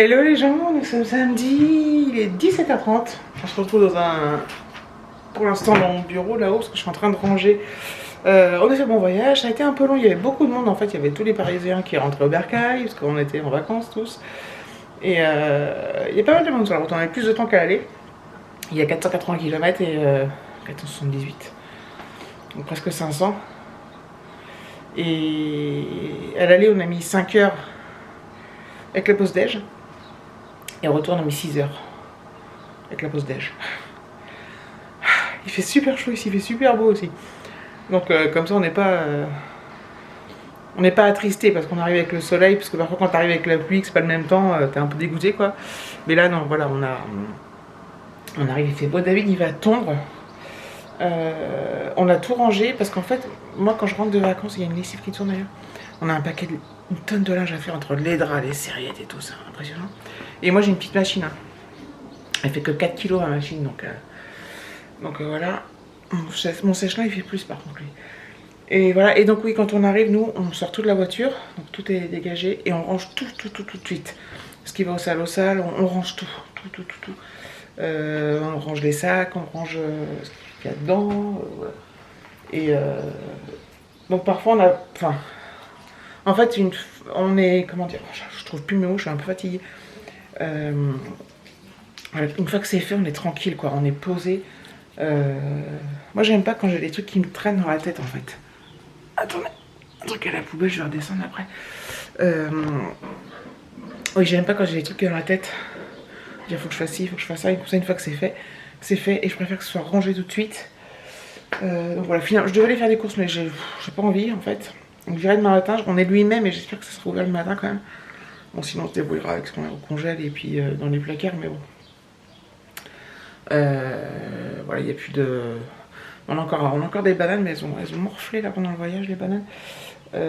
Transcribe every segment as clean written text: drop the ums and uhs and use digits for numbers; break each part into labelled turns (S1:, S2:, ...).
S1: Hello les gens, nous sommes samedi, il est 17h30. On se retrouve pour l'instant dans mon bureau là-haut parce que je suis en train de ranger. On a fait bon voyage, ça a été un peu long, il y avait beaucoup de monde en fait, il y avait tous les Parisiens qui rentraient au Bercail parce qu'on était en vacances tous. Et il y a pas mal de monde sur la route, on avait plus de temps qu'à l'aller. Il y a 480 km et 478, donc presque 500. Et à l'aller on a mis 5 heures avec la pause déj. Et au retour on a mis 6 heures avec la pause déj. Il fait super chaud ici, il fait super beau aussi. Donc comme ça on n'est pas attristé parce qu'on arrive avec le soleil, parce que parfois quand tu arrives avec la pluie, que c'est pas le même temps, t'es un peu dégoûté quoi. Mais là non, voilà, on arrive, il fait beau. David il va tondre. On a tout rangé parce qu'en fait, moi quand je rentre de vacances, il y a une lessive qui tourne d'ailleurs. On a une tonne de linge à faire entre les draps, les serviettes et tout ça, impressionnant. Et moi j'ai une petite machine, hein. Elle fait que 4 kilos ma machine, donc voilà. Mon sèche-linge il fait plus par contre lui. Et voilà, et donc oui, quand on arrive, nous on sort tout de la voiture, donc tout est dégagé et on range tout de suite. Ce qui va au sale, on range tout. On range les sacs, on range ce qu'il y a dedans, voilà. Et donc parfois on a, enfin, en fait on est, comment dire, je trouve plus mes mots, je suis un peu fatiguée. Une fois que c'est fait, on est tranquille quoi, on est posé. Moi j'aime pas quand j'ai des trucs qui me traînent dans la tête en fait. Attendez, un truc à la poubelle, je vais redescendre après. Oui, j'aime pas quand j'ai des trucs dans la tête. Il faut que je fasse ci, il faut que je fasse ça, et comme ça une fois que c'est fait, et je préfère que ce soit rangé tout de suite. Donc voilà, finalement, je devais aller faire des courses, mais j'ai pas envie en fait. Donc j'irai demain matin, on est le 8 mai, mais j'espère que ça sera ouvert le matin quand même. Bon, sinon on se débrouillera avec ce qu'on a au congèle et puis dans les placards, mais bon. Voilà, il n'y a plus de... On a encore des bananes, mais elles ont morflé là pendant le voyage, les bananes. Il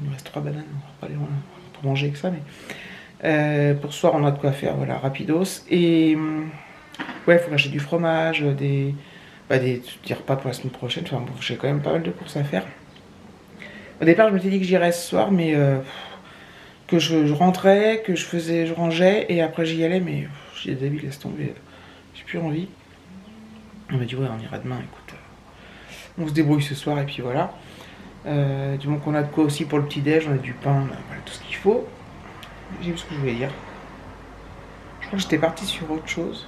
S1: nous reste 3 bananes, on va pas aller loin pour manger avec ça, mais pour ce soir on a de quoi faire, voilà, rapidos. Et ouais, il faut acheter du fromage, des repas pour la semaine prochaine. Enfin bon, j'ai quand même pas mal de courses à faire. Au départ je me suis dit que j'irais ce soir, mais que je rentrais, que je rangeais et après j'y allais, mais j'ai des habits, laisse tomber, j'ai plus envie. On m'a dit ouais, on ira demain, écoute, on se débrouille ce soir et puis voilà. Du moment qu'on a de quoi aussi pour le petit déj, on a du pain, on a voilà, tout ce qu'il faut. J'ai vu ce que je voulais dire. Je crois que j'étais partie sur autre chose.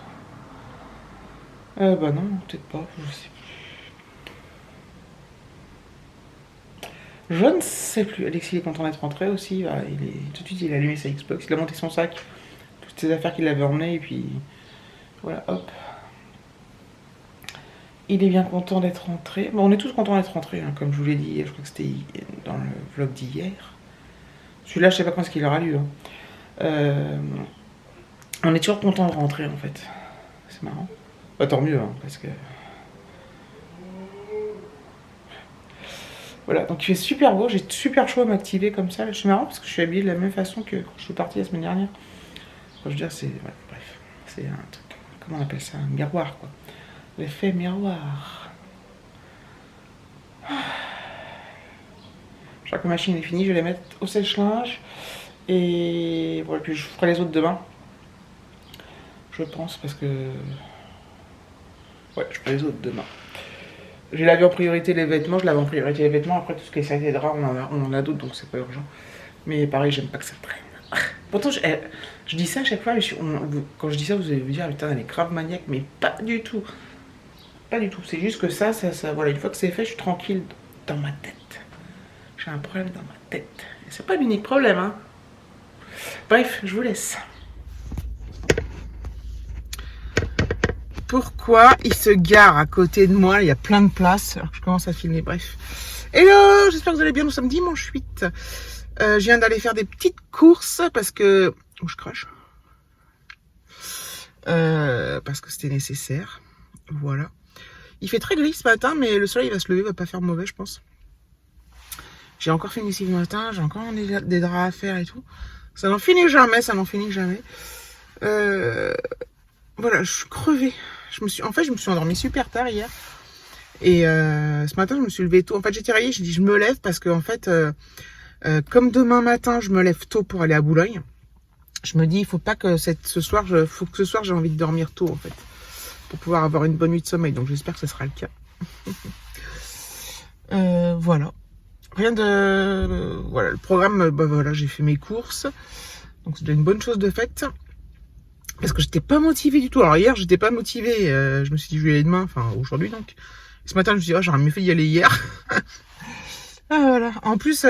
S1: Bah non, peut-être pas, je sais plus. Je ne sais plus. Alexis est content d'être rentré aussi. Voilà, tout de suite il a allumé sa Xbox, il a monté son sac, toutes ses affaires qu'il avait emmenées et puis voilà, hop. Il est bien content d'être rentré. Bon, on est tous contents d'être rentrés, hein, comme je vous l'ai dit. Je crois que c'était dans le vlog d'hier. Celui-là, je sais pas quand est-ce qu'il aura lieu. Hein. On est toujours content de rentrer, en fait. C'est marrant. Bah, tant mieux, hein, parce que... Voilà, donc il fait super beau. J'ai super chaud à m'activer comme ça. C'est marrant parce que je suis habillée de la même façon que quand je suis partie la semaine dernière. Enfin, je veux dire, c'est... Ouais, bref. C'est un truc... Comment on appelle ça? Un miroir, quoi. L'effet miroir. Je crois que ma machine est finie, je vais les mettre au sèche-linge. Et voilà, puis je ferai les autres demain. Je pense, parce que... Ouais, je ferai les autres demain. J'ai lavé en priorité les vêtements, je lave en priorité les vêtements. Après, tout ce qui est sac et drap, on en a d'autres, donc c'est pas urgent. Mais pareil, j'aime pas que ça traîne. Pourtant, je dis ça à chaque fois, mais quand je dis ça, vous allez vous dire, putain, elle est grave maniaque, mais pas du tout. Pas du tout, c'est juste que ça, voilà, une fois que c'est fait, je suis tranquille dans ma tête. J'ai un problème dans ma tête. Et c'est pas l'unique problème, hein. Bref, je vous laisse. Pourquoi il se gare à côté de moi? Il y a plein de places, alors que je commence à filmer, bref. Hello, j'espère que vous allez bien, nous sommes dimanche 8. Je viens d'aller faire des petites courses parce que... Oh, je crache. Parce que c'était nécessaire. Voilà. Il fait très gris ce matin, mais le soleil va se lever, va pas faire mauvais, je pense. J'ai encore fini ici le matin, j'ai encore des draps à faire et tout. Ça n'en finit jamais, Voilà, je suis crevée. En fait, je me suis endormie super tard hier. Et ce matin, je me suis levée tôt. En fait, j'étais réveillée, j'ai dit je me lève parce que, en fait, comme demain matin, je me lève tôt pour aller à Boulogne. Je me dis, il faut pas que ce soir j'ai envie de dormir tôt en fait, pour pouvoir avoir une bonne nuit de sommeil. Donc j'espère que ce sera le cas. Voilà. Rien de... Voilà, le programme, bah voilà, j'ai fait mes courses. Donc c'est déjà une bonne chose de faite. Parce que j'étais pas motivée du tout. Alors hier, j'étais pas motivée. Je me suis dit, je vais y aller demain, enfin aujourd'hui donc. Ce matin, je me suis dit, oh, j'aurais mieux fait d'y aller hier. Ah, voilà. En plus,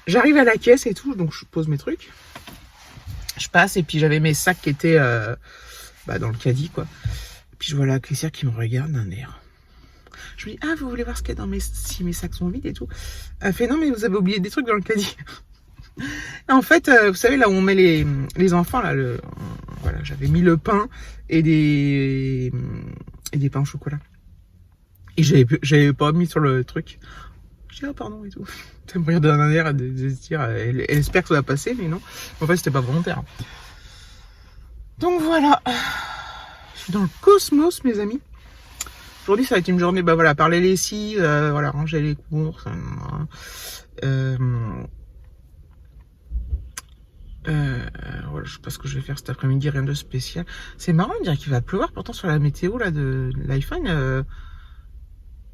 S1: j'arrive à la caisse et tout, donc je pose mes trucs. Je passe et puis j'avais mes sacs qui étaient dans le caddie, quoi. Et puis je vois la caissière qui me regarde d'un air. Je lui dis, ah, vous voulez voir ce qu'il y a dans si mes sacs sont vides et tout. Elle fait, non, mais vous avez oublié des trucs dans le caddie. Et en fait, vous savez, là où on met les enfants, là, voilà, j'avais mis le pain et des pains au chocolat. Et j'avais pas mis sur le truc. Je dis, ah, pardon, et tout. Ça me regarde d'un air de se dire, elle espère que ça va passer, mais non. En fait, c'était pas volontaire. Donc voilà. Je suis dans le cosmos, mes amis. Aujourd'hui, ça va être une journée, bah voilà, parler les scies, voilà, ranger les courses. Voilà, je sais pas ce que je vais faire cet après-midi, rien de spécial. C'est marrant de dire qu'il va pleuvoir, pourtant sur la météo là de l'iPhone,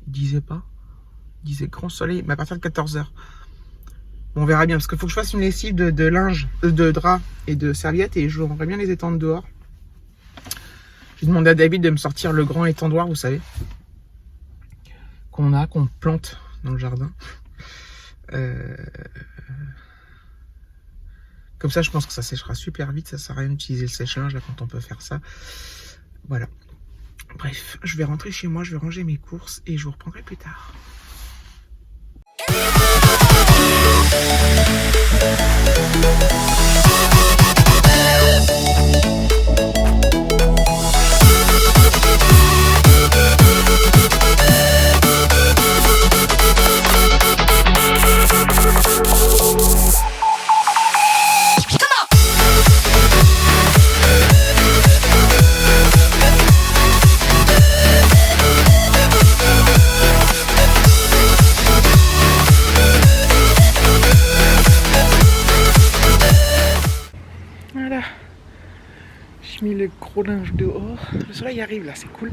S1: il disait pas. Il disait grand soleil, mais à partir de 14h. Bon, on verra bien, parce qu'il faut que je fasse une lessive de linge, de drap et de serviettes, et je voudrais bien les étendre dehors. J'ai demandé à David de me sortir le grand étendoir, vous savez, qu'on plante dans le jardin. Comme ça, je pense que ça séchera super vite. Ça sert à rien d'utiliser le sèche-linge là quand on peut faire ça. Voilà. Bref, je vais rentrer chez moi, je vais ranger mes courses et je vous reprendrai plus tard. Voilà, j'ai mis le gros linge dehors. Le soleil arrive là, c'est cool.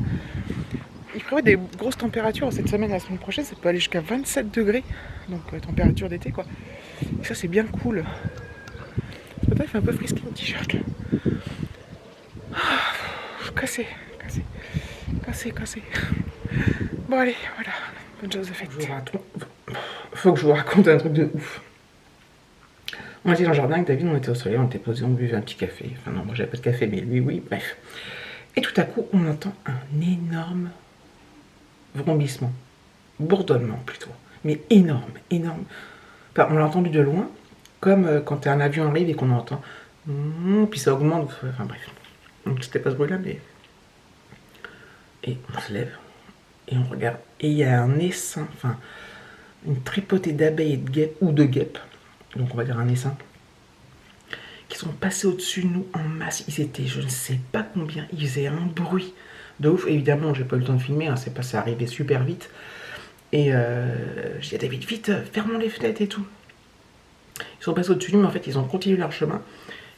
S1: Il prévoit des grosses températures cette semaine, la semaine prochaine, ça peut aller jusqu'à 27 degrés. Donc température d'été quoi. Et ça c'est bien cool. Ce matin il fait un peu frisqué mon t-shirt là. Cassé. Bon allez, voilà, bonne chose de faite. Faut que je vous raconte un truc de ouf. On était dans le jardin avec David, on était au soleil, on était posé, on buvait un petit café. Enfin non, moi j'avais pas de café, mais lui oui, bref. Et tout à coup, on entend un énorme vrombissement. Bourdonnement plutôt. Mais énorme. Enfin, on l'a entendu de loin, comme quand un avion arrive et qu'on entend. Puis ça augmente. Enfin bref. Donc c'était pas ce bruit-là, mais. Et on se lève, et on regarde. Et il y a un essaim, enfin, une tripotée d'abeilles et de guêpes, ou de guêpes. Donc on va dire un essaim, qui sont passés au-dessus de nous en masse. Ils étaient, je ne sais pas combien, ils faisaient un bruit de ouf. Évidemment, j'ai pas eu le temps de filmer, hein, c'est arrivé super vite. Et je dis à David, vite, fermons les fenêtres et tout. Ils sont passés au-dessus de nous, mais en fait, ils ont continué leur chemin.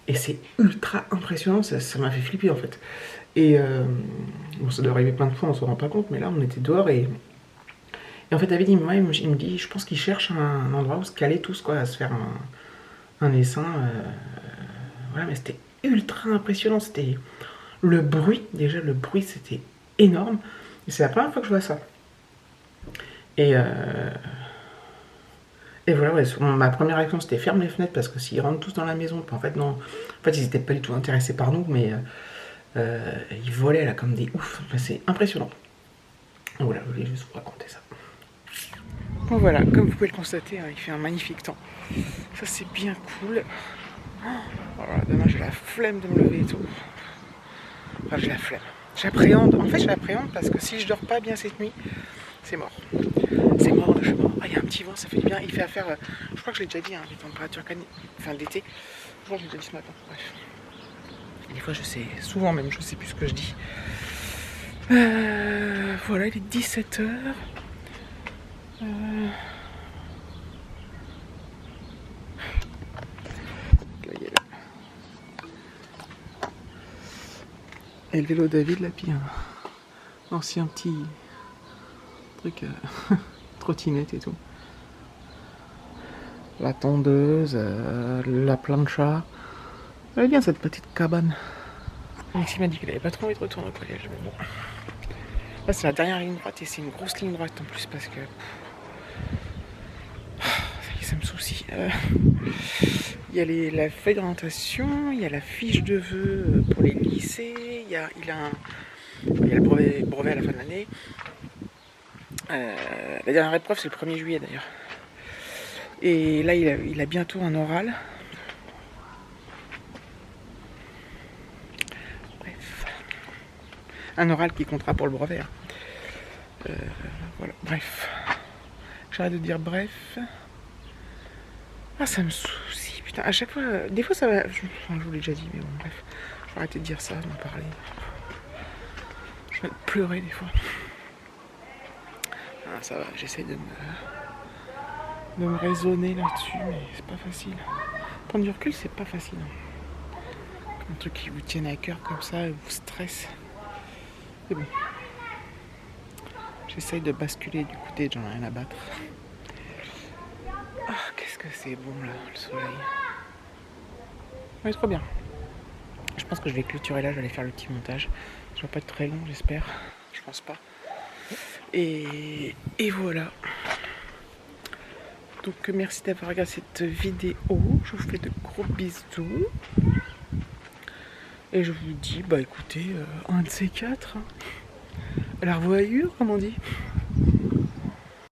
S1: Et c'est ultra impressionnant, ça m'a fait flipper en fait. Et bon, ça doit arriver plein de fois, on se rend pas compte, mais là, on était dehors et en fait, David, il me dit, je pense qu'il cherche un endroit où se caler tous, quoi, à se faire un essaim. Voilà, mais c'était ultra impressionnant. C'était le bruit, déjà, le bruit, c'était énorme. Et c'est la première fois que je vois ça. Et voilà, ouais, ma première réaction, c'était ferme les fenêtres, parce que s'ils rentrent tous dans la maison, en fait, non. En fait, ils n'étaient pas du tout intéressés par nous, mais ils volaient, là, comme des oufs. Enfin, c'est impressionnant. Voilà, je voulais juste vous raconter ça. Bon voilà, comme vous pouvez le constater, hein, il fait un magnifique temps. Ça c'est bien cool. Voilà, demain j'ai la flemme de me lever et tout. Enfin j'ai la flemme. J'appréhende. En fait j'appréhende parce que si je dors pas bien cette nuit, c'est mort. C'est mort, je suis mort. Ah, il y a un petit vent, ça fait du bien. Il fait affaire, je crois que je l'ai déjà dit, hein, les températures enfin d'été. Je crois que je l'ai déjà dit ce matin. Bref. Des fois je sais, souvent même, je sais plus ce que je dis. Voilà, il est 17h. Là, il est là. Et le vélo David là, puis un ancien petit truc trottinette et tout. La tondeuse, la plancha. Elle est bien cette petite cabane. Alexis m'a dit qu'il avait pas trop envie de retourner au collège, mais bon. Là c'est la dernière ligne droite et c'est une grosse ligne droite en plus parce que ça me soucie. Il y a la feuille d'orientation, il y a la fiche de vœux pour les lycées, il y a le brevet à la fin de l'année. La dernière épreuve c'est le 1er juillet d'ailleurs. Et là il a bientôt un oral. Bref. Un oral qui comptera pour le brevet. Voilà, bref. J'arrête de dire bref. Ah, ça me soucie, putain. À chaque fois, des fois ça va. Je vous l'ai déjà dit, mais bon, bref. Je vais arrêter de dire ça, d'en parler. Je vais pleurer des fois. Ah, ça va, j'essaie de me raisonner là-dessus, mais c'est pas facile. Prendre du recul, c'est pas facile. Un truc qui vous tienne à cœur comme ça, vous stresse. Mais bon. J'essaye de basculer du côté, j'en ai rien à battre. Ah, qu'est-ce que c'est bon là, le soleil. Ouais, trop bien. Je pense que je vais clôturer là, je vais aller faire le petit montage. Ça va pas être très long, j'espère. Je pense pas. Et voilà. Donc merci d'avoir regardé cette vidéo. Je vous fais de gros bisous. Et je vous dis, bah écoutez, un de ces quatre. À la revoyure, comme on dit.